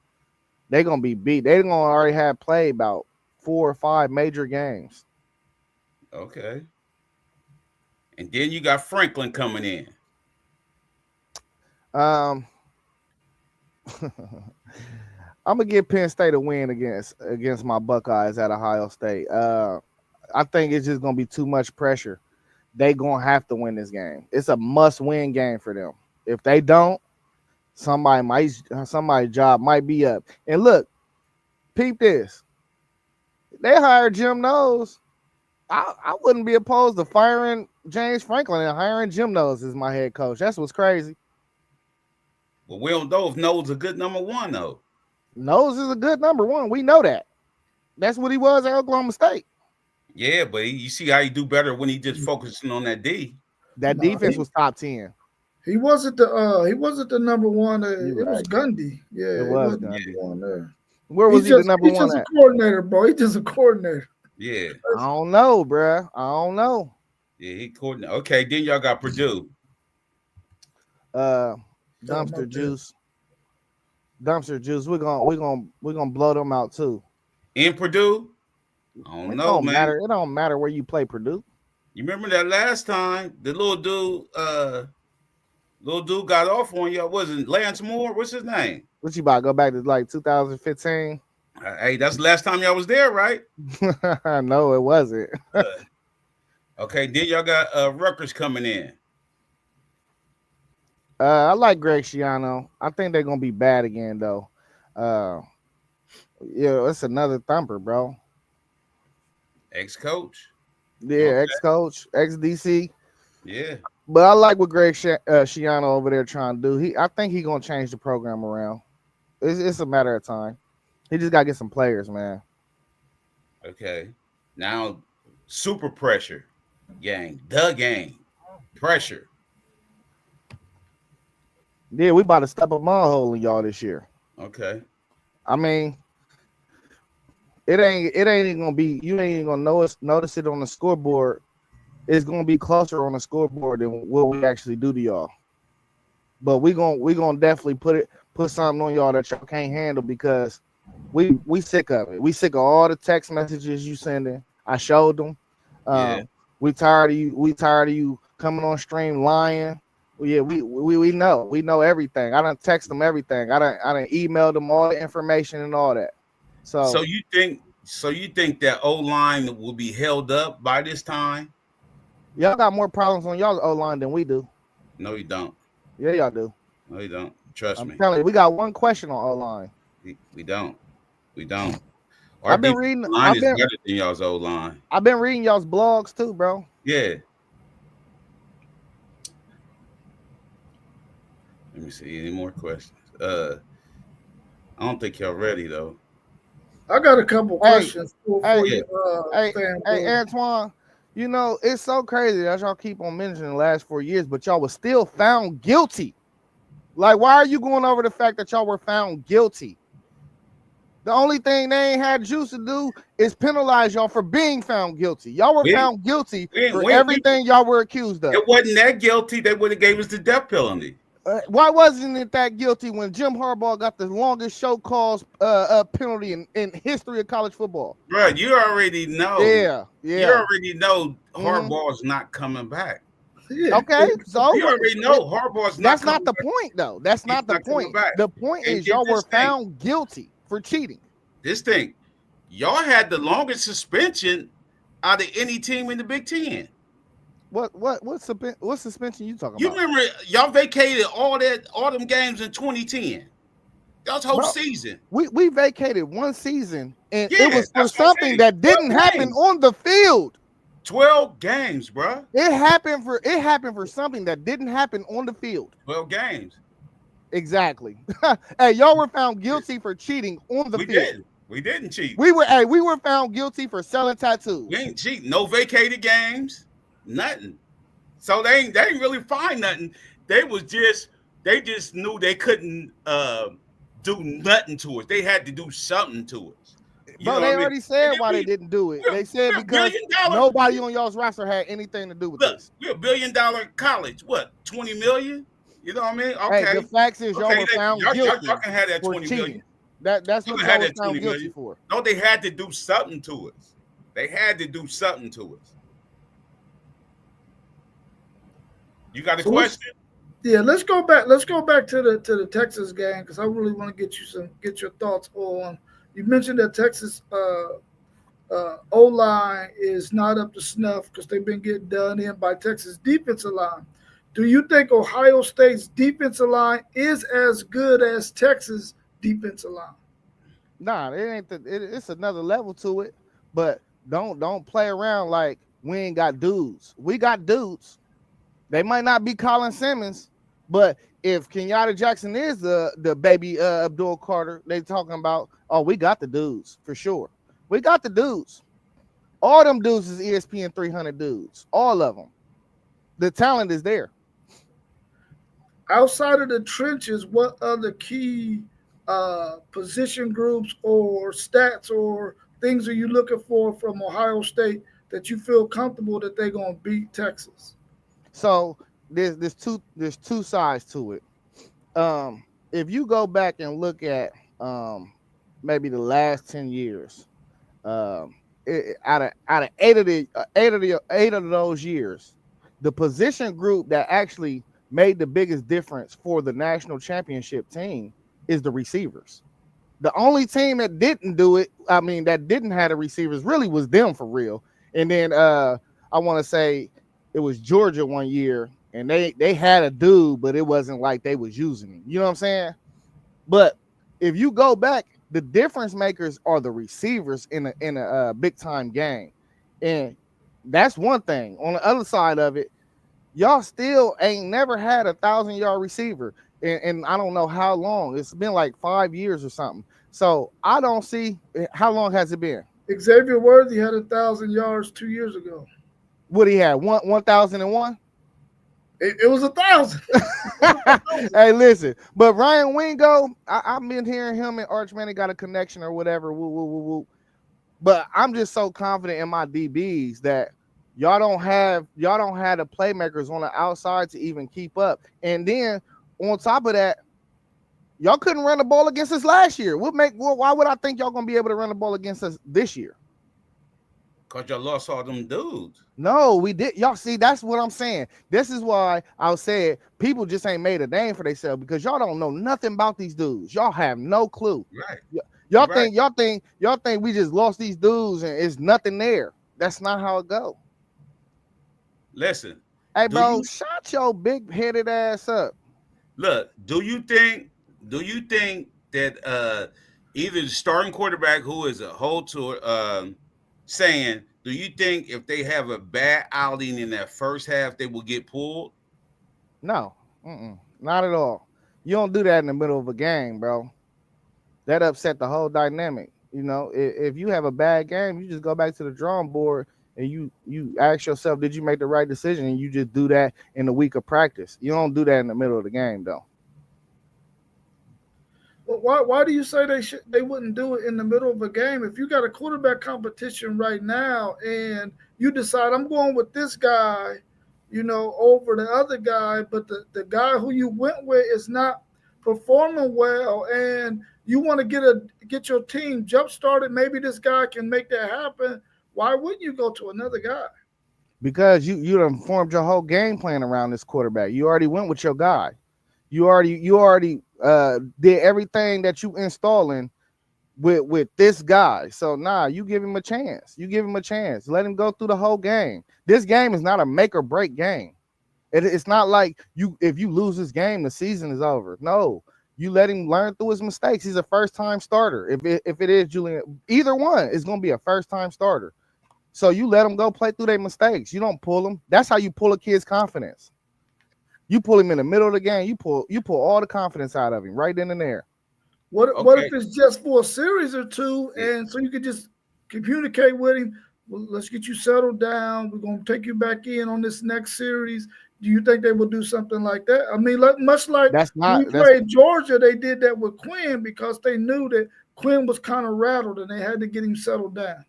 [SPEAKER 2] They're gonna be beat. They're gonna already have played about 4 or 5 major games.
[SPEAKER 1] Okay. And then you got Franklin coming in.
[SPEAKER 2] I'm gonna give Penn State a win against my Buckeyes at Ohio State. I think it's just gonna be too much pressure. They gonna have to win this game. It's a must-win game for them. If they don't, somebody's job might be up. And look, peep this. They hired Jim Knowles. I wouldn't be opposed to firing James Franklin and hiring Jim Knowles as my head coach. That's what's crazy.
[SPEAKER 1] Well, we don't know if Knowles is a good number 1 though.
[SPEAKER 2] Knowles is a good number 1. We know that. That's what he was at Oklahoma State.
[SPEAKER 1] Yeah, but you see how he do better when he just focusing on that D.
[SPEAKER 2] That defense was top 10.
[SPEAKER 3] He wasn't the number 1. It was Gundy. Yeah,
[SPEAKER 2] it was Gundy.
[SPEAKER 3] One there.
[SPEAKER 2] Where was he the number 1?
[SPEAKER 3] He's just a coordinator, bro. He's just a coordinator.
[SPEAKER 1] Yeah.
[SPEAKER 2] I don't know, bro. I don't know.
[SPEAKER 1] Yeah, he coordinator. Okay, then y'all got Purdue.
[SPEAKER 2] Dumpster juice. We're gonna blow them out too.
[SPEAKER 1] In Purdue? I don't know, man.
[SPEAKER 2] Matter. It don't matter where you play Purdue.
[SPEAKER 1] You remember that last time the little dude got off on y'all? Wasn't Lance Moore? What's his name?
[SPEAKER 2] What you about to go back to like 2015?
[SPEAKER 1] Hey, that's the last time y'all was there, right?
[SPEAKER 2] No, it wasn't.
[SPEAKER 1] Okay, then y'all got Rutgers coming in.
[SPEAKER 2] I like Greg Schiano. I think they're gonna be bad again, though. Yeah, it's another thumper, bro.
[SPEAKER 1] Ex-coach.
[SPEAKER 2] Yeah, okay. Ex-coach, ex-DC.
[SPEAKER 1] Yeah.
[SPEAKER 2] But I like what Greg Schiano over there trying to do. I think he's gonna change the program around. It's a matter of time. He just gotta get some players, man.
[SPEAKER 1] Okay. Now, super pressure game. The game. Pressure.
[SPEAKER 2] Yeah, we about to step a mile hole in y'all this year.
[SPEAKER 1] Okay.
[SPEAKER 2] I mean, it ain't even gonna be. You ain't even gonna notice it on the scoreboard. It's gonna be closer on the scoreboard than what we actually do to y'all. But we gonna definitely put something on y'all that y'all can't handle because we sick of it. We sick of all the text messages you sending. I showed them.
[SPEAKER 1] Yeah.
[SPEAKER 2] We tired of you. We tired of you coming on stream lying. Yeah, we know everything. I done text them everything. I done emailed them all the information and all that.
[SPEAKER 1] So
[SPEAKER 2] So
[SPEAKER 1] you think that O line will be held up by this time?
[SPEAKER 2] y'all got more problems on y'all's O line than we do.
[SPEAKER 1] No, you don't.
[SPEAKER 2] Yeah, y'all do.
[SPEAKER 1] No, you don't. Trust
[SPEAKER 2] I'm
[SPEAKER 1] me.
[SPEAKER 2] telling you, we got one question on O line.
[SPEAKER 1] We don't. We don't. Our
[SPEAKER 2] I've been
[SPEAKER 1] defensive
[SPEAKER 2] reading.
[SPEAKER 1] line is better than y'all's O line.
[SPEAKER 2] I've been reading y'all's blogs too, bro.
[SPEAKER 1] Yeah. Let me see. Any more questions? I don't think y'all ready though.
[SPEAKER 3] I got a couple
[SPEAKER 2] Hey,
[SPEAKER 3] questions for
[SPEAKER 2] Hey,
[SPEAKER 3] you,
[SPEAKER 2] hey,
[SPEAKER 3] FanDuel.
[SPEAKER 2] Antoine. You know it's so crazy that y'all keep on mentioning the last 4 years, but y'all was still found guilty. Like, why are you going over the fact that y'all were found guilty? The only thing they ain't had juice to do is penalize y'all for being found guilty. Y'all were
[SPEAKER 1] We-
[SPEAKER 2] found guilty
[SPEAKER 1] we-
[SPEAKER 2] for
[SPEAKER 1] we-
[SPEAKER 2] everything y'all were accused of.
[SPEAKER 1] It wasn't that guilty. They would have gave us the death penalty.
[SPEAKER 2] Why wasn't it that guilty when Jim Harbaugh got the longest show cause penalty in history of college football?
[SPEAKER 1] Bro, you already know.
[SPEAKER 2] Yeah.
[SPEAKER 1] You already know Harbaugh's not coming back.
[SPEAKER 3] Yeah.
[SPEAKER 2] Okay, so
[SPEAKER 1] You already know Harbaugh's not.
[SPEAKER 2] that's
[SPEAKER 1] coming
[SPEAKER 2] not the
[SPEAKER 1] back.
[SPEAKER 2] point, though. That's
[SPEAKER 1] He's
[SPEAKER 2] not the
[SPEAKER 1] not coming
[SPEAKER 2] point.
[SPEAKER 1] back.
[SPEAKER 2] The point
[SPEAKER 1] And
[SPEAKER 2] is y'all were
[SPEAKER 1] this thing-
[SPEAKER 2] found guilty for cheating.
[SPEAKER 1] This thing, y'all had the longest suspension out of any team in the Big Ten.
[SPEAKER 2] What suspension you talking
[SPEAKER 1] You
[SPEAKER 2] about?
[SPEAKER 1] remember y'all vacated all them games in 2010. Y'all's whole
[SPEAKER 2] Bro,
[SPEAKER 1] season.
[SPEAKER 2] We vacated one season, and
[SPEAKER 1] Yeah,
[SPEAKER 2] it was for
[SPEAKER 1] that's what I'm
[SPEAKER 2] something
[SPEAKER 1] saying.
[SPEAKER 2] that didn't
[SPEAKER 1] 12
[SPEAKER 2] happen
[SPEAKER 1] games.
[SPEAKER 2] on the field.
[SPEAKER 1] 12 games, bro.
[SPEAKER 2] It happened for something that didn't happen on the field.
[SPEAKER 1] 12 games.
[SPEAKER 2] Exactly. Hey, y'all were found guilty for cheating on the field.
[SPEAKER 1] We didn't cheat.
[SPEAKER 2] We were found guilty for selling tattoos.
[SPEAKER 1] We ain't cheat. No vacated games. Nothing. So they ain't really find nothing. They just knew they couldn't do nothing to us. They had to do something to us. You
[SPEAKER 2] Bro,
[SPEAKER 1] know
[SPEAKER 2] they
[SPEAKER 1] what I mean?
[SPEAKER 2] already said
[SPEAKER 1] And
[SPEAKER 2] why
[SPEAKER 1] then
[SPEAKER 2] they didn't do it. They said
[SPEAKER 1] we're a
[SPEAKER 2] because
[SPEAKER 1] billion-dollar
[SPEAKER 2] nobody on y'all's roster had anything to do with
[SPEAKER 1] Look,
[SPEAKER 2] this.
[SPEAKER 1] we're $1 billion college. What, 20 million? You know what I mean? Okay.
[SPEAKER 2] Hey, the facts is y'all were found guilty
[SPEAKER 1] Y'all can have that
[SPEAKER 2] for
[SPEAKER 1] 20
[SPEAKER 2] cheating.
[SPEAKER 1] million.
[SPEAKER 2] That's
[SPEAKER 1] You
[SPEAKER 2] what
[SPEAKER 1] can
[SPEAKER 2] y'all
[SPEAKER 1] have
[SPEAKER 2] was
[SPEAKER 1] that
[SPEAKER 2] found
[SPEAKER 1] 20
[SPEAKER 2] guilty
[SPEAKER 1] million.
[SPEAKER 2] for.
[SPEAKER 1] No, they had to do something to us. They had to do something to us. You got a question?
[SPEAKER 3] Yeah, let's go back. Let's go back to the Texas game because I really want to get your thoughts on. You mentioned that Texas O line is not up to snuff because they've been getting done in by Texas defensive line. Do you think Ohio State's defensive line is as good as Texas defensive line?
[SPEAKER 2] Nah, it ain't. It's another level to it. But don't play around like we ain't got dudes. We got dudes. They might not be Colin Simmons, but if Kenyatta Jackson is the baby Abdul Carter, they talking about. Oh, we got the dudes for sure. We got the dudes. All them dudes is ESPN 300 dudes. All of them. The talent is there.
[SPEAKER 3] Outside of the trenches, what other key position groups or stats or things are you looking for from Ohio State that you feel comfortable that they're going to beat Texas?
[SPEAKER 2] So there's two sides to it. If you go back and look at maybe the last 10 years, out of eight of those years, the position group that actually made the biggest difference for the national championship team is the receivers. The only team that didn't do it, that didn't have the receivers really was them for real. And then I want to say it was Georgia one year, and they had a dude, but it wasn't like they was using him. You know what I'm saying? But if you go back, the difference makers are the receivers in a big time game, and that's one thing. On the other side of it, y'all still ain't never had a 1,000-yard receiver, and I don't know how long. It's been like 5 years or something. So I don't see how long has it been.
[SPEAKER 3] Xavier Worthy had 1,000 yards 2 years ago.
[SPEAKER 2] What he had 1,001.
[SPEAKER 3] It was 1,000.
[SPEAKER 2] Hey, listen, but Ryan Wingo, I've been hearing him and Arch Manning got a connection or whatever. Woo, woo, woo, woo. But I'm just so confident in my DBs that y'all don't have the playmakers on the outside to even keep up. And then on top of that, y'all couldn't run the ball against us last year. Why would I think y'all gonna be able to run the ball against us this year?
[SPEAKER 1] Because y'all lost all them dudes.
[SPEAKER 2] No, we did. Y'all see, that's what I'm saying. This is why I said people just ain't made a name for themselves because y'all don't know nothing about these dudes. Y'all have no clue.
[SPEAKER 1] Right.
[SPEAKER 2] Y'all
[SPEAKER 1] Right.
[SPEAKER 2] think we just lost these dudes and it's nothing there. That's not how it go.
[SPEAKER 1] Listen.
[SPEAKER 2] Hey,
[SPEAKER 1] Do
[SPEAKER 2] bro,
[SPEAKER 1] you
[SPEAKER 2] shut your big headed ass up.
[SPEAKER 1] look? Do you think that either the starting quarterback who is a whole tour saying, do you think if they have a bad outing in that first half, they will get pulled?
[SPEAKER 2] No, not at all. You don't do that in the middle of a game, bro. That upset the whole dynamic. You know, if you have a bad game, you just go back to the drawing board and you ask yourself, did you make the right decision? And you just do that in the week of practice. You don't do that in the middle of the game, though.
[SPEAKER 3] Well, why do you say they wouldn't do it in the middle of a game? If you got a quarterback competition right now and you decide I'm going with this guy, over the other guy, but the guy who you went with is not performing well, and you want to get your team jump started. Maybe this guy can make that happen. Why wouldn't you go to another guy?
[SPEAKER 2] Because you done formed your whole game plan around this quarterback. You already went with your guy. You already did everything that you installing with this guy. So you give him a chance. You give him a chance. Let him go through the whole game. This game is not a make or break game. It's not like if you lose this game, the season is over. No, you let him learn through his mistakes. He's a first time starter. If it is Julian, either one is going to be a first time starter. So you let them go play through their mistakes. You don't pull them. That's how you pull a kid's confidence. You pull him in the middle of the game. You pull all the confidence out of him right then and there.
[SPEAKER 3] What if it's just for a series or two, and so you could just communicate with him? Well, let's get you settled down. We're going to take you back in on this next series. Do you think they will do something like that? I mean, much like when we played Georgia, they did that with Quinn because they knew that Quinn was kind of rattled and they had to get him settled down.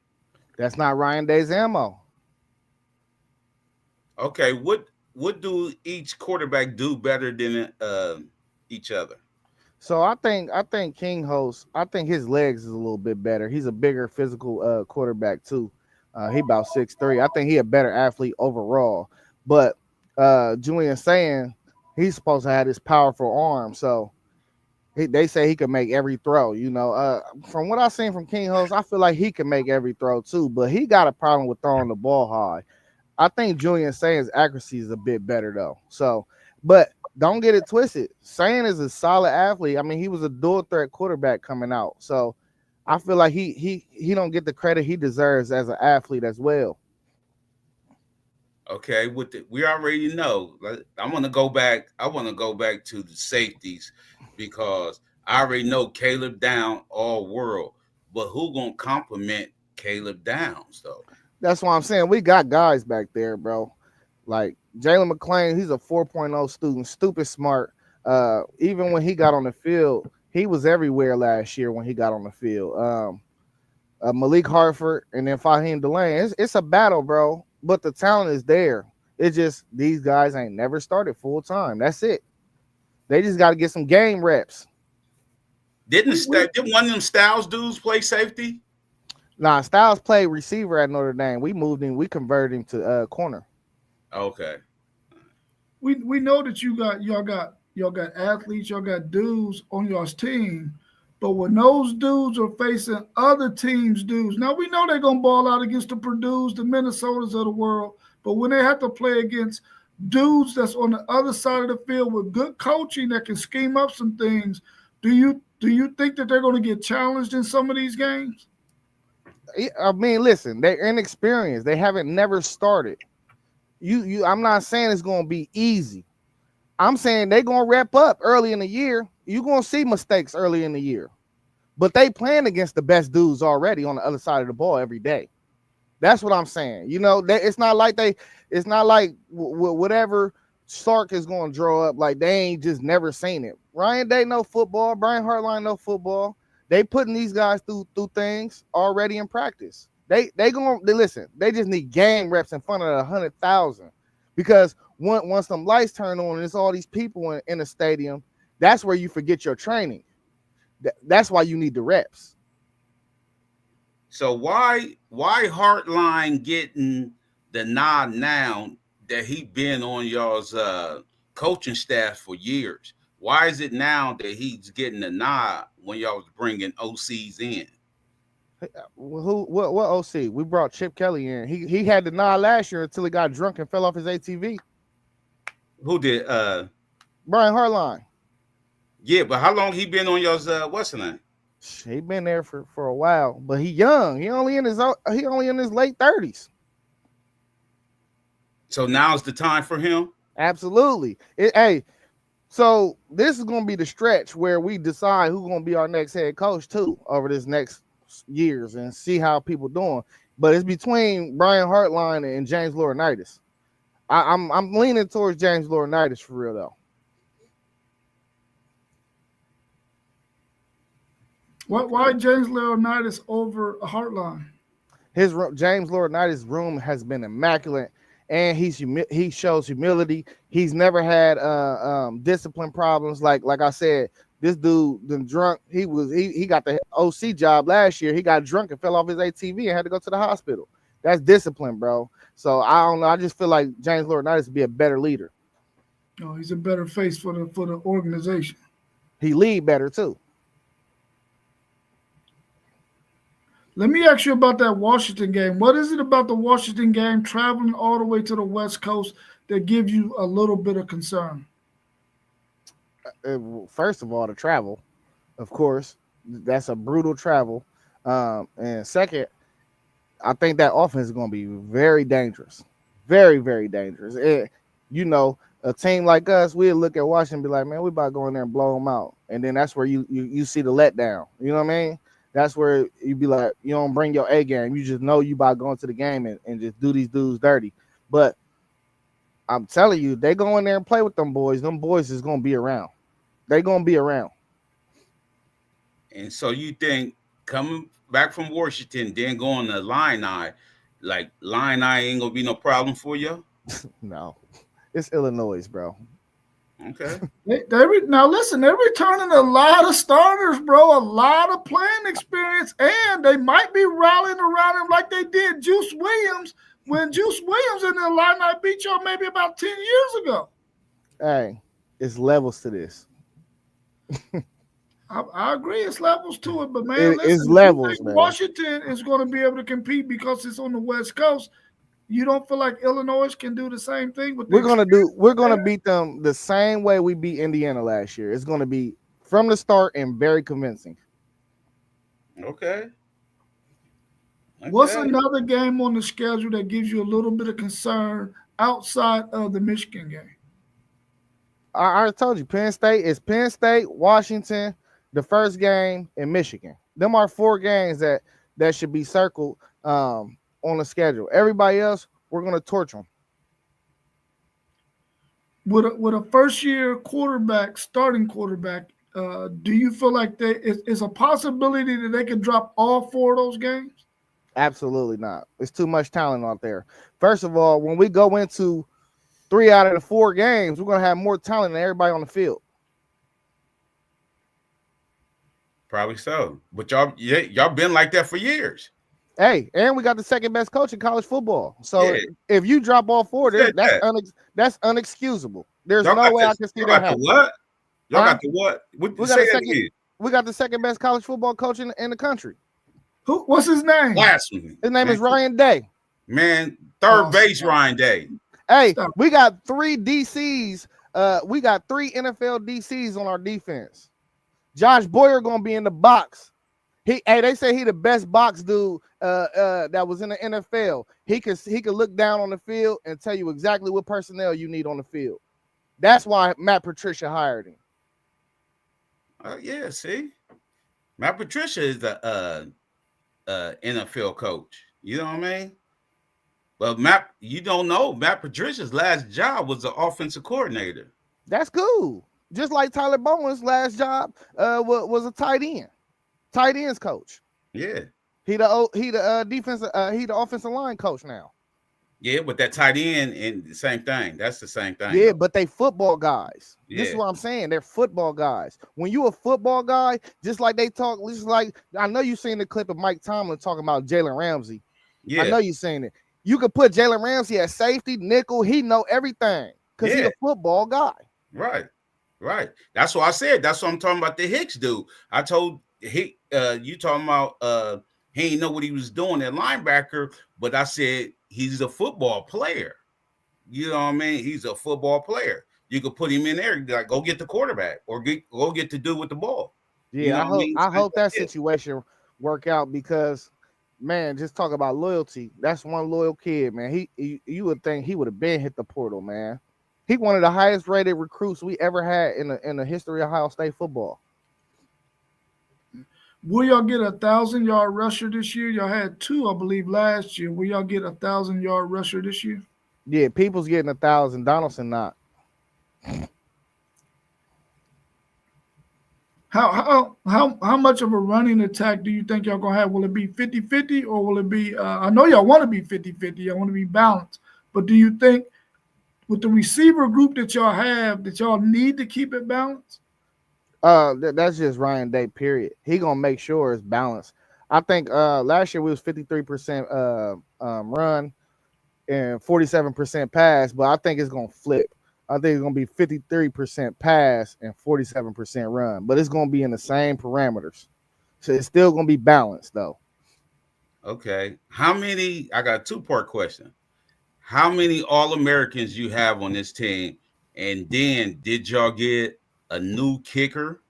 [SPEAKER 2] That's not Ryan Day's ammo.
[SPEAKER 1] Okay, what do each quarterback do better than each other?
[SPEAKER 2] So I think King Host, I think his legs is a little bit better. He's a bigger physical quarterback too. He about 6'3". I think he a better athlete overall. But Julian saying he's supposed to have this powerful arm. So they say he can make every throw. From what I've seen from King Host, I feel like he can make every throw too. But he got a problem with throwing the ball high. I think Julian Saying's accuracy is a bit better though. So, but don't get it twisted. Saying is a solid athlete. I mean, he was a dual threat quarterback coming out. So I feel like he don't get the credit he deserves as an athlete as well.
[SPEAKER 1] Okay, we already know. I want to go back to the safeties because I already know Caleb Downs all world. But who gonna compliment Caleb Downs though?
[SPEAKER 2] That's why I'm saying we got guys back there, bro. Like Jalen McClain, he's a 4.0 student, stupid smart. Even when he got on the field, he was everywhere last year when he got on the field. Malik Hartford and then Fahim Delane. It's a battle, bro. But the talent is there. It's just these guys ain't never started full time. That's it. They just got to get some game reps.
[SPEAKER 1] Didn't one of them Styles dudes play safety?
[SPEAKER 2] Nah, Styles played receiver at Notre Dame. We moved him. We converted him to corner.
[SPEAKER 1] Okay.
[SPEAKER 3] We know that y'all got athletes, y'all got dudes on y'all's team, but when those dudes are facing other teams' dudes, now we know they're gonna ball out against the Purdue's, the Minnesotas of the world, but when they have to play against dudes that's on the other side of the field with good coaching that can scheme up some things, do you think that they're going to get challenged in some of these games?
[SPEAKER 2] I mean, listen, they're inexperienced. They haven't never started. I'm not saying it's going to be easy. I'm saying they're going to wrap up early in the year. You're going to see mistakes early in the year. But they playing against the best dudes already on the other side of the ball every day. That's what I'm saying. It's not like whatever Sark is going to draw up like they ain't just never seen it. Ryan Day know football. Brian Hartline know football. They putting these guys through things already in practice. They listen. They just need game reps in front of 100,000 because once them lights turn on and it's all these people in the stadium, that's where you forget your training. That's why you need the reps.
[SPEAKER 1] So why Hartline getting the nod now that he been on y'all's coaching staff for years? Why is it now that he's getting the nod when y'all was bringing OCs in?
[SPEAKER 2] What OC? We brought Chip Kelly in. He had the nod last year until he got drunk and fell off his ATV.
[SPEAKER 1] Who did?
[SPEAKER 2] Brian Hartline.
[SPEAKER 1] Yeah, but how long he been on y'all's what's the name?
[SPEAKER 2] He been there for a while, but he young. He only in his late 30s.
[SPEAKER 1] So now's the time for him.
[SPEAKER 2] Absolutely. Hey, so this is gonna be the stretch where we decide who's gonna be our next head coach too over this next years and see how people doing. But it's between Brian Hartline and James Laurinaitis. I'm leaning towards James Laurinaitis for real though.
[SPEAKER 3] Why James Laurinaitis over Hartline?
[SPEAKER 2] James Laurinaitis' room has been immaculate, and he shows humility. He's never had discipline problems. Like I said, this dude been drunk. He got the OC job last year. He got drunk and fell off his ATV and had to go to the hospital. That's discipline, bro. So I don't know. I just feel like James Laurinaitis would be a better leader.
[SPEAKER 3] Oh, he's a better face for the organization.
[SPEAKER 2] He lead better too.
[SPEAKER 3] Let me ask you about that Washington game. What is it about the Washington game traveling all the way to the West Coast that gives you a little bit of concern?
[SPEAKER 2] First of all, the travel, of course, that's a brutal travel. And second, I think that offense is going to be very dangerous, very, very dangerous. A team like us, we'll look at Washington and be like, man, we about to go in there and blow them out. And then that's where you see the letdown. You know what I mean? That's where you be like, you don't bring your A game. You just know you about going to the game and just do these dudes dirty. But I'm telling you, they go in there and play with them boys. Them boys is going to be around. They're going to be around.
[SPEAKER 1] And so you think coming back from Washington, then going to Illini, like Illini ain't going to be no problem for you?
[SPEAKER 2] No. It's Illinois, bro.
[SPEAKER 1] Okay.
[SPEAKER 3] Now listen, they're returning a lot of starters, bro. A lot of playing experience, and they might be rallying around him like they did Juice Williams when Juice Williams and the Illini beat y'all maybe about 10 years ago.
[SPEAKER 2] Hey, it's levels to this.
[SPEAKER 3] I agree, it's levels to it, but man,
[SPEAKER 2] it's levels, man.
[SPEAKER 3] Washington is going to be able to compete because it's on the West Coast. You don't feel like Illinois can do the same thing?
[SPEAKER 2] We're gonna beat them the same way we beat Indiana last year. It's gonna be from the start and very convincing.
[SPEAKER 1] Okay.
[SPEAKER 3] What's another game on the schedule that gives you a little bit of concern outside of the Michigan game?
[SPEAKER 2] I told you, Penn State, Washington, the first game, and Michigan. Them are 4 games that should be circled on the schedule. Everybody else, we're going to torch them.
[SPEAKER 3] With a first-year starting quarterback, do you feel like is a possibility that they could drop all 4 of those games?
[SPEAKER 2] Absolutely not. It's too much talent out there. First of all, when we go into 3 out of the 4 games, we're going to have more talent than everybody on the field.
[SPEAKER 1] Probably so. But y'all been like that for years.
[SPEAKER 2] Hey, and we got the second best coach in college football. So if you drop all 4, that's unexcusable. There's no way I can see that happen.
[SPEAKER 1] What? Y'all got the what?
[SPEAKER 2] We got the second best college football coach in the country.
[SPEAKER 3] What's his name?
[SPEAKER 1] Blasphemy.
[SPEAKER 2] His name is Ryan Day.
[SPEAKER 1] Man, third base Ryan Day.
[SPEAKER 2] Hey, we got 3 DCs. We got 3 NFL DCs on our defense. Josh Boyer gonna be in the box. They say he the best box dude that was in the NFL. He could look down on the field and tell you exactly what personnel you need on the field. That's why Matt Patricia hired him.
[SPEAKER 1] Yeah, see, Matt Patricia is the NFL coach. You know what I mean? But Matt, you don't know, Matt Patricia's last job was the offensive coordinator.
[SPEAKER 2] That's cool. Just like Tyler Bowen's last job was a tight ends coach.
[SPEAKER 1] Yeah.
[SPEAKER 2] He the offensive line coach now.
[SPEAKER 1] Yeah, but that tight end and the same thing. That's the same thing.
[SPEAKER 2] Yeah, but they football guys.
[SPEAKER 1] Yeah.
[SPEAKER 2] This is what I'm saying. They're football guys. When you a football guy, just like they talk, just like I know you seen the clip of Mike Tomlin talking about Jalen Ramsey.
[SPEAKER 1] Yeah.
[SPEAKER 2] I know you seen it. You could put Jalen Ramsey at safety, nickel. He know everything because he's a football guy.
[SPEAKER 1] Right. That's what I said. That's what I'm talking about. The Hicks dude. I told you talking about he ain't know what he was doing at linebacker, but I said he's a football player. You know what I mean? He's a football player. You could put him in there, like go get the quarterback or go get to do with the ball.
[SPEAKER 2] Yeah, you know I hope that situation work out because, man, just talk about loyalty. That's one loyal kid, man. You would think he would have been hit the portal, man. He one of the highest rated recruits we ever had in the history of Ohio State football.
[SPEAKER 3] Will y'all get 1,000-yard rusher this year? Y'all had 2, I believe, last year. Will y'all get 1,000-yard rusher this year?
[SPEAKER 2] Yeah, people's getting 1,000. Donaldson not.
[SPEAKER 3] How much of a running attack do you think y'all gonna have? Will it be 50-50 or will it be? I know y'all want to be 50-50. Y'all want to be balanced, but do you think with the receiver group that y'all have that y'all need to keep it balanced?
[SPEAKER 2] That's just Ryan Day. Period. He gonna make sure it's balanced. I think last year we was 53% run and 47% pass, but I think it's gonna flip. I think it's gonna be 53% pass and 47% run, but it's gonna be in the same parameters. So it's still gonna be balanced though.
[SPEAKER 1] Okay. How many? I got a 2-part question. How many All-Americans you have on this team? And then did y'all get a new kicker?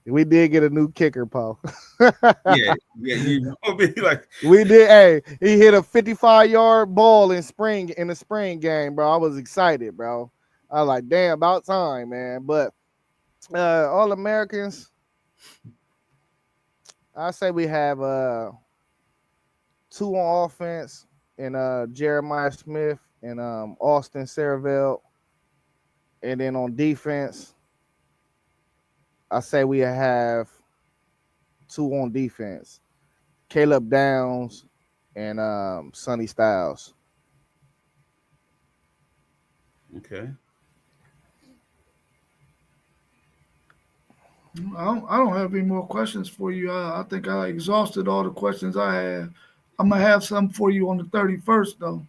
[SPEAKER 2] We did get a new kicker, Paul.
[SPEAKER 1] yeah, you know, be like
[SPEAKER 2] we did. Hey, he hit a 55-yard ball in the spring game, bro. I was excited, bro. I was like, damn, about time, man. But All Americans, I say we have 2 on offense and Jeremiah Smith and Austin Saravelt, and then on defense, I say we have 2 on defense, Caleb Downs and Sonny Styles.
[SPEAKER 1] Okay.
[SPEAKER 3] I don't have any more questions for you. I think I exhausted all the questions I have. I'm gonna have some for you on the 31st, though.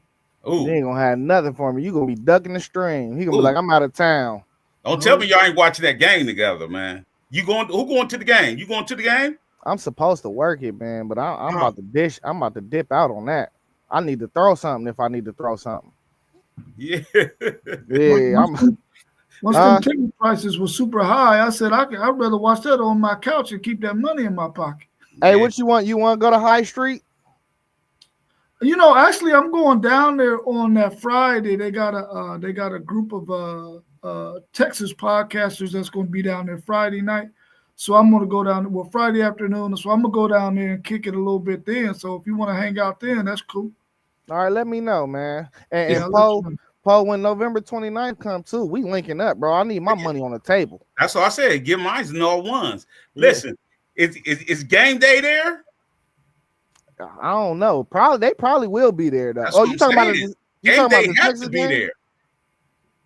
[SPEAKER 2] Ooh. You ain't gonna have nothing for me. You gonna be ducking the stream. He gonna be like, I'm out of town.
[SPEAKER 1] Don't tell me y'all ain't watching that game together, man. Who going to the game? You going to the game?
[SPEAKER 2] I'm supposed to work it, man, but I'm about to dish. I'm about to dip out on that. I need to throw something if I need to throw something.
[SPEAKER 1] Yeah.
[SPEAKER 2] Yeah.
[SPEAKER 3] Once the ticket prices were super high, I said I'd rather watch that on my couch and keep that money in my pocket.
[SPEAKER 2] Hey, what you want? You want to go to High Street?
[SPEAKER 3] You know, actually, I'm going down there on that Friday. They got a group of Texas podcasters that's going to be down there Friday night. So I'm going to go down Friday afternoon. So I'm going to go down there and kick it a little bit then. So if you want to hang out then, that's cool.
[SPEAKER 2] All right, let me know, man. And Paul, when November 29th comes too, we linking up, bro. I need my money on the table.
[SPEAKER 1] That's what I said. Give mine in all ones. Listen, is game day there?
[SPEAKER 2] I don't know. They probably will be there though.
[SPEAKER 1] That's
[SPEAKER 2] you talking about
[SPEAKER 1] game day has to be there.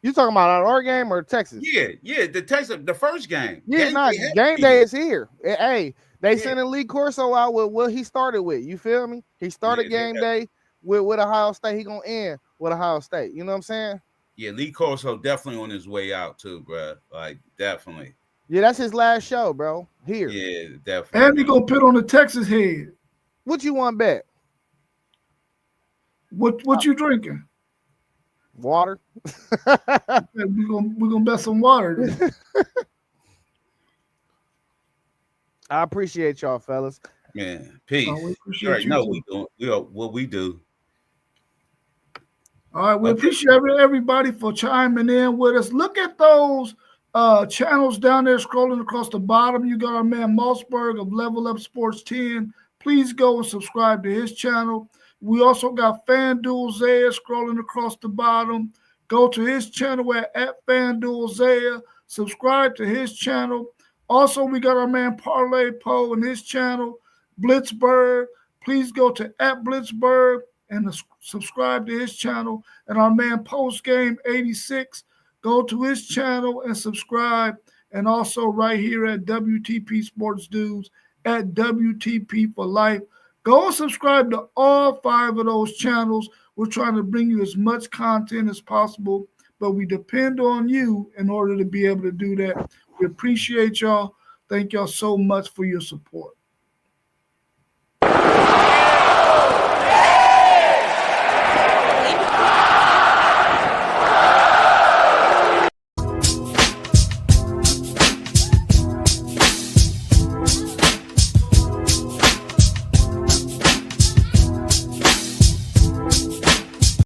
[SPEAKER 2] You talking about our game or Texas?
[SPEAKER 1] Yeah, the Texas, the first game.
[SPEAKER 2] Yeah, game day is here. Hey, they sending Lee Corso out with what he started with. You feel me? He started game day with Ohio State. He gonna end with Ohio State. You know what I'm saying?
[SPEAKER 1] Yeah, Lee Corso definitely on his way out too, bro. Like definitely.
[SPEAKER 2] Yeah, that's his last show, bro. Here.
[SPEAKER 1] Yeah, definitely.
[SPEAKER 3] And he gonna put on the Texas head.
[SPEAKER 2] What you want bet?
[SPEAKER 3] What you drinking?
[SPEAKER 2] Water.
[SPEAKER 3] we're gonna bet some water then.
[SPEAKER 2] I appreciate y'all, fellas.
[SPEAKER 1] Man, peace.
[SPEAKER 3] All right,
[SPEAKER 1] we doing what we do.
[SPEAKER 3] All right, we appreciate everybody for chiming in with us. Look at those channels down there scrolling across the bottom. You got our man Mossberg of Level Up Sports 10. Please go and subscribe to his channel. We also got FanDuel Zaya scrolling across the bottom. Go to his channel at FanDuel Zaya. Subscribe to his channel. Also, we got our man Parlay Poe and his channel, Blitzberg. Please go to @Blitzberg and subscribe to his channel. And our man Postgame 86, go to his channel and subscribe. And also right here at WTP Sports Dudes at WTP for Life. Go and subscribe to all 5 of those channels. We're trying to bring you as much content as possible, but we depend on you in order to be able to do that. We appreciate y'all. Thank y'all so much for your support.